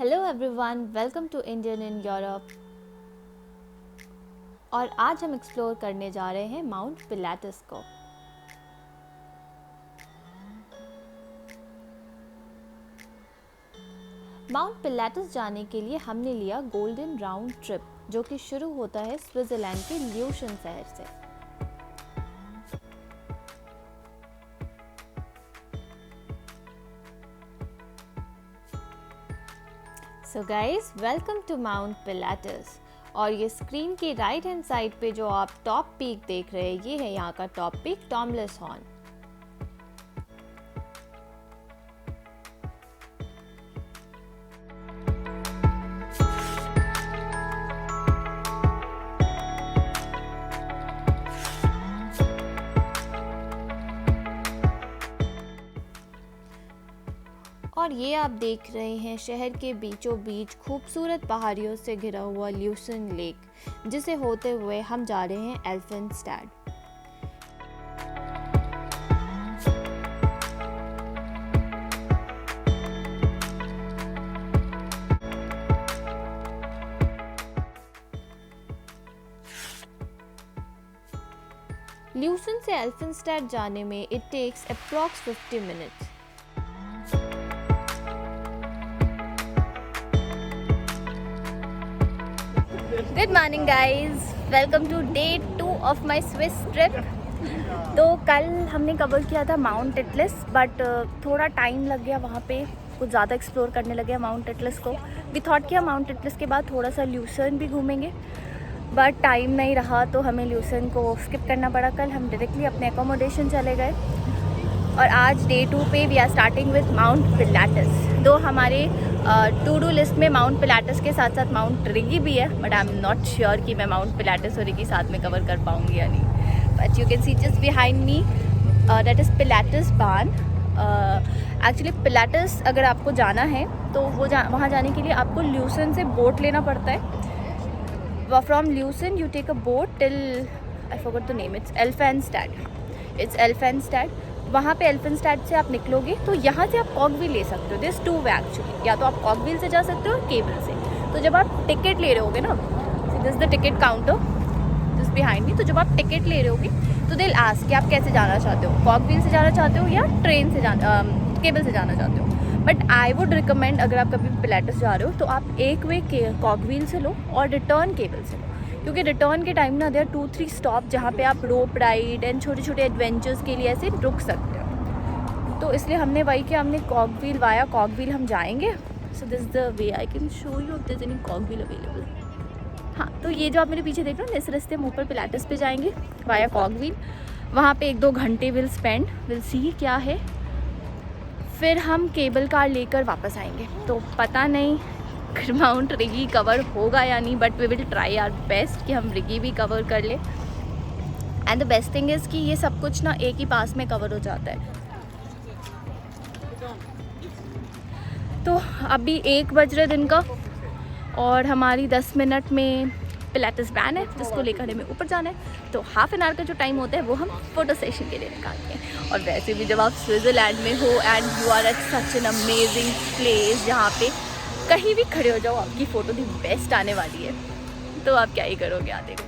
Hello everyone, welcome to Indian in Europe. और आज हम एक्सप्लोर करने जा रहे हैं माउंट पिलाटस को। माउंट पिलाटस जाने के लिए हमने लिया गोल्डन राउंड ट्रिप, जो कि शुरू होता है स्विट्जरलैंड के ल्यूशन शहर से। So guys, welcome to Mount Pilatus. और ये स्क्रीन की राइट हैंड साइड पे जो आप टॉप पीक देख रहे हैं, ये है यहाँ का टॉप पीक टॉमलेस हॉर्न। और ये आप देख रहे हैं शहर के बीचों बीच खूबसूरत पहाड़ियों से घिरा हुआ ल्यूसन लेक, जिसे होते हुए हम जा रहे हैं एल्फेनस्टैड। ल्यूसन से एल्फेनस्टैड जाने में it takes approx 50 minutes. Good morning guys, welcome to day 2 of my Swiss trip. तो कल हमने कवर किया था माउंट एटलस, बट थोड़ा टाइम लग गया वहाँ पे, कुछ ज़्यादा एक्सप्लोर करने लगे माउंट एटलस को। वी थॉट किया माउंट एटलस के बाद थोड़ा सा ल्यूसन भी घूमेंगे, बट टाइम नहीं रहा तो हमें ल्यूसन को स्किप करना पड़ा। कल हम डायरेक्टली अपने एकोमोडेशन चले गए और आज डे 2 पे we are starting with Mount Pilatus. दो हमारे टू डू लिस्ट में माउंट पिलाटस के साथ साथ माउंट रिगी भी है, but I am not sure कि मैं माउंट पिलाटस और रिगी साथ में कवर कर पाऊँगी या नहीं। But you can see just behind me, that is Pilatus barn. Actually Pilatus अगर आपको जाना है तो वो वहाँ जाने के लिए आपको ल्यूसन से बोट लेना पड़ता है। From Lucerne you take a boat till, I forgot the name, it's Alpnachstad. वहाँ पे एल्फेनस्टैड से आप निकलोगे तो यहाँ से आप कॉगविल ले सकते हो। दिस 2 वे एक्चुअली, या तो आप कॉगविल से जा सकते हो केबल से। तो जब आप टिकट ले रहे होगे ना, this the ticket counter just behind मी, तो जब आप टिकट ले रहे होगे तो दे विल आस्क कि आप कैसे जाना चाहते हो, कॉगविल से जाना चाहते हो या ट्रेन से केबल से जाना चाहते हो। बट आई वुड रिकमेंड, अगर आप कभी पिलाटस जा रहे हो तो आप एक वे कॉगविल से लो और रिटर्न केबल से लो, क्योंकि रिटर्न के टाइम ना देयर 2-3 स्टॉप जहाँ पे आप रोप राइड एंड छोटे छोटे एडवेंचर्स के लिए ऐसे रुक सकते हो। तो इसलिए हमने वही किया, हमने कॉगविल, वाया कॉगविल हम जाएंगे। So this the way I can show you if there is any cogwheel available. हाँ, तो ये जो आप मेरे पीछे देख रहे हो, इस रास्ते हम ऊपर पिलाटस पे जाएंगे वाया कॉगविल। वहाँ पे 1-2 घंटे विल सी क्या है, फिर हम केबल कार लेकर वापस आएंगे। तो पता नहीं माउंट रिगी कवर होगा या नहीं, but we will try our best कि हम रिगी भी कवर कर ले। And the best thing is कि ये सब कुछ ना एक ही पास में कवर हो जाता है। तो अभी 1 बज रहे दिन का और हमारी 10 मिनट में पिलाटस वैन है जिसको लेकर हमें ऊपर जाना है। तो हाफ एन आवर का जो टाइम होता है वो हम फोटो सेशन के लिए निकालते हैं। और वैसे भी जब आप स्विट्ज़रलैंड में हो and you are at such an amazing place, जहाँ पे कहीं भी खड़े हो जाओ आपकी फ़ोटो दी बेस्ट आने वाली है, तो आप क्या ही करोगे आते को।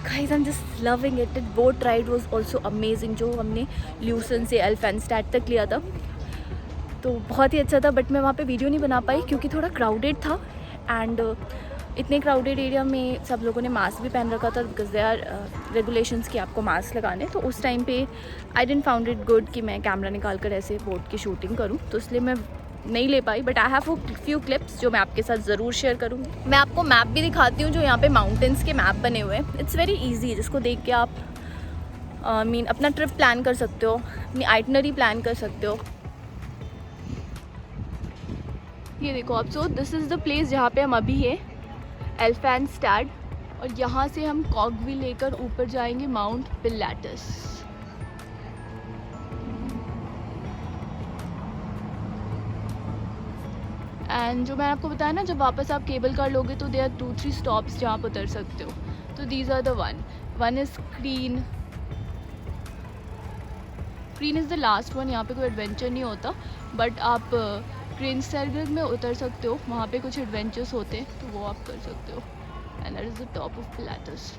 Guys, I'm just loving it. That boat ride was also amazing, जो हमने ल्यूसन से एल्फेनस्टैड तक लिया था, तो बहुत ही अच्छा था। बट मैं वहाँ पे वीडियो नहीं बना पाई क्योंकि थोड़ा क्राउडेड था। एंड इतने क्राउडेड एरिया में सब लोगों ने मास्क भी पहन रखा था, बिकॉज दे आर रेगुलेशंस कि आपको मास्क लगाने। तो उस टाइम पे I didn't found it good कि मैं कैमरा निकाल कर ऐसे बोट की शूटिंग करूँ, तो इसलिए मैं नहीं ले पाई। But I have few clips जो मैं आपके साथ ज़रूर शेयर करूँगी। मैं आपको मैप भी दिखाती हूँ, जो यहाँ पे माउंटेन्स के मैप बने हुए हैं। इट्स वेरी ईजी, जिसको देख के आप अपना ट्रिप प्लान कर सकते हो, अपनी आइटनरी प्लान कर सकते हो। ये देखो आप, so this is the place जहाँ पे हम अभी है, एल्फेनस्टैड। और यहाँ से हम कॉगविल लेकर ऊपर जाएंगे माउंट पिलाटस। एंड जो मैंने आपको बताया ना, जब वापस आप केबल कार लोगे तो दे आर 2-3 स्टॉप्स जहाँ पर उतर सकते हो। तो these are the one is Kriens, Kriens is the last one, यहाँ पे कोई एडवेंचर नहीं होता, बट आप क्रेन्सटैडगर्ग में उतर सकते हो, वहाँ पे कुछ एडवेंचर्स होते हैं तो वो आप कर सकते हो। And that is the top of Pilatus.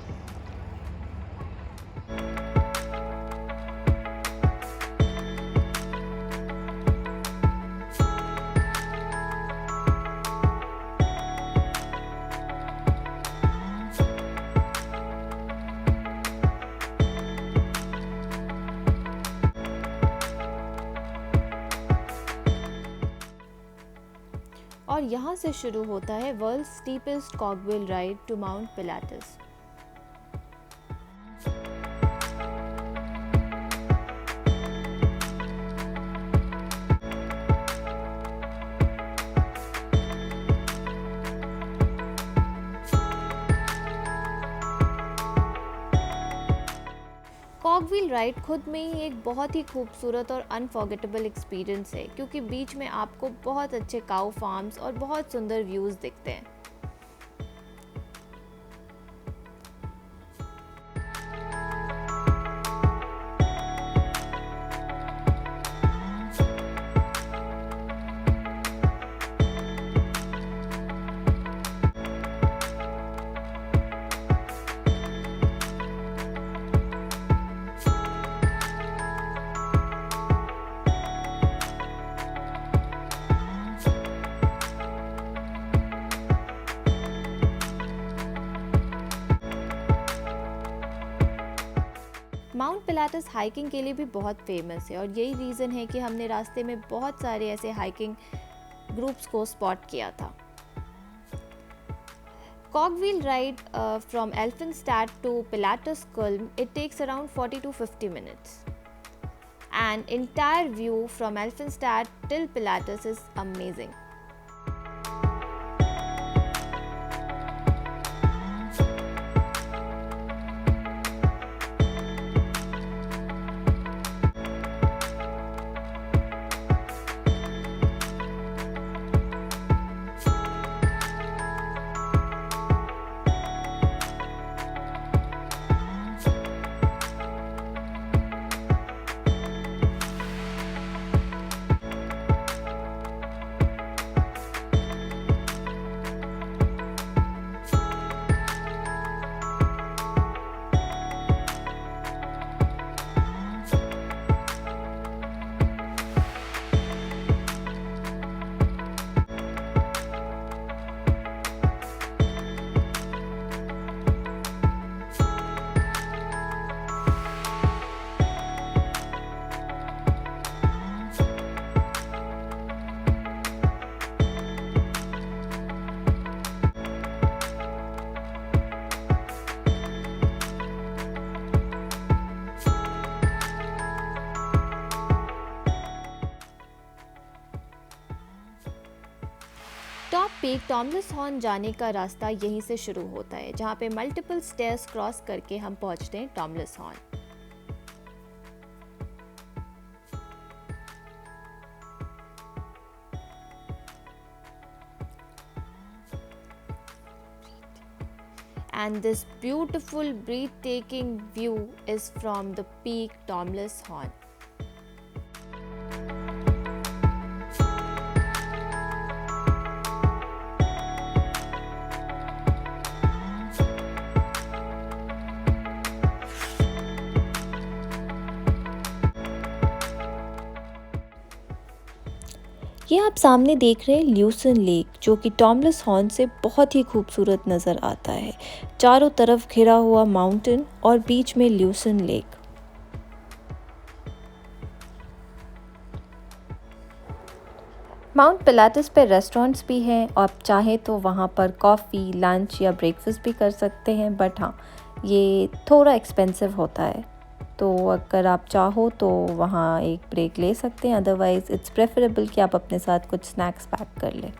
और यहाँ से शुरू होता है world steepest cogwheel ride to Mount Pilatus. Cogwheel ride खुद में ही एक बहुत ही खूबसूरत और अनफॉरगेटेबल एक्सपीरियंस है, क्योंकि बीच में आपको बहुत अच्छे काऊ फार्म्स और बहुत सुंदर व्यूज़ दिखते हैं। माउंट पिलाटस हाइकिंग के लिए भी बहुत फेमस है, और यही रीज़न है कि हमने रास्ते में बहुत सारे ऐसे हाइकिंग ग्रुप्स को स्पॉट किया था। Cogwheel ride from Alpnachstad to Pilatus Kulm, it takes around 40 to 50 minutes. An entire view from Elphinstad till Pilatus is amazing. Top peak Tomlishorn जाने का रास्ता यहीं से शुरू होता है, जहाँ पे मल्टीपल स्टेयर्स क्रॉस करके हम पहुँचते हैं टॉमलिस horn. And this beautiful breathtaking view is from the peak Tomlis Horn. ये आप सामने देख रहे हैं ल्यूसन लेक, जो कि टॉमलिस हॉर्न से बहुत ही खूबसूरत नज़र आता है। चारों तरफ घिरा हुआ माउंटेन और बीच में ल्यूसन लेक। माउंट पिलाटस पे रेस्टोरेंट्स भी हैं, आप चाहें तो वहाँ पर कॉफ़ी, लंच या ब्रेकफास्ट भी कर सकते हैं, बट हाँ, ये थोड़ा एक्सपेंसिव होता है, तो अगर आप चाहो तो वहाँ एक ब्रेक ले सकते हैं। अदरवाइज़ इट्स प्रेफरेबल कि आप अपने साथ कुछ स्नैक्स पैक कर लें।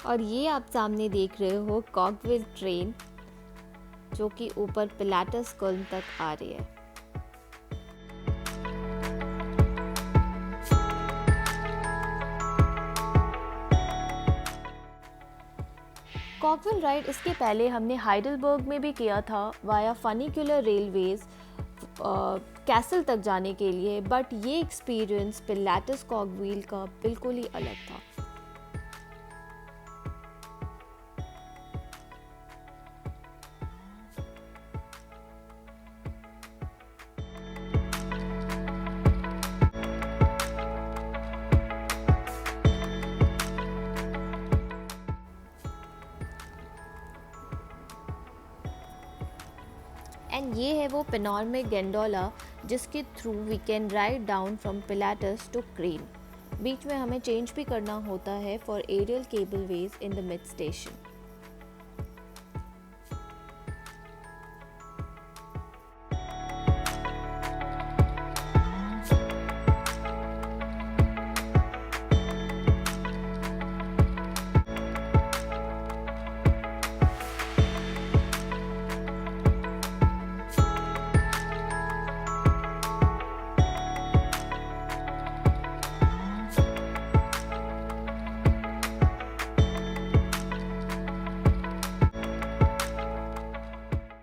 और ये आप सामने देख रहे हो कॉगविल ट्रेन, जो कि ऊपर पिलाटस कुल्म तक आ रही है। कॉकविल राइड इसके पहले हमने हाइडलबर्ग में भी किया था वाया फनिकुलर रेलवेज कैसल तक जाने के लिए, बट ये एक्सपीरियंस पिलाटस कॉकव्हील का बिल्कुल ही अलग था। एंड ये है वो पेनोरमिक गेंडोला जिसके through we can ride down from Pilatus to Kriens. बीच में हमें चेंज भी करना होता है for aerial cableways in the mid station.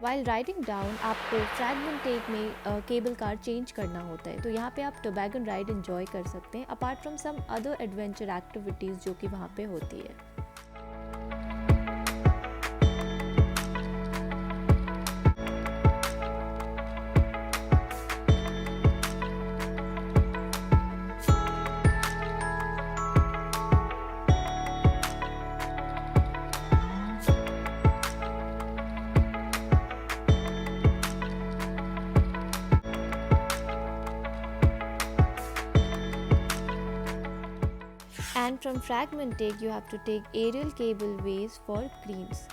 While riding down आपको फ्रैगमेंटेड में केबल कार चेंज करना होता है, तो यहाँ पे आप टोबैगन राइड एंजॉय कर सकते हैं apart from some other adventure activities जो कि वहाँ पे होती है। And from Fragmentake you have to take aerial cableways for Greens.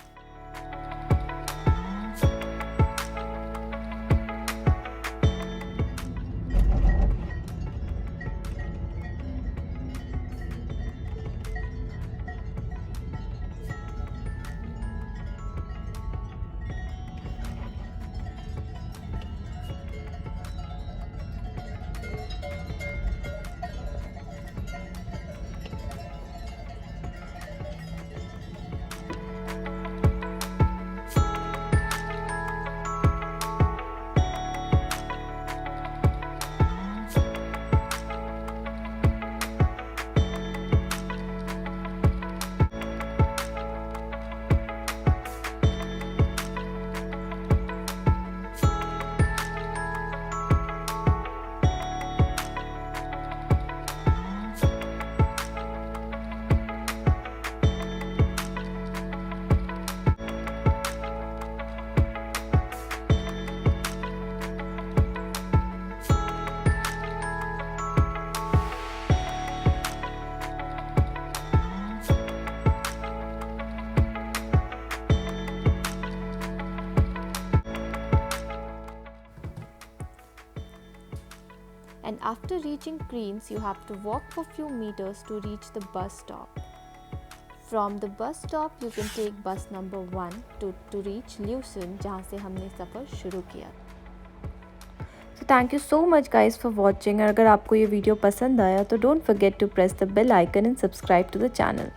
And after reaching Greens, you have to walk for few meters to reach the bus stop. From the bus stop, you can take bus number 1 to reach Lewson, जहाँ से हमने सफ़र शुरू किया। So thank you so much guys for watching. और अगर आपको ये video पसंद आया तो don't forget to press the bell icon and subscribe to the channel.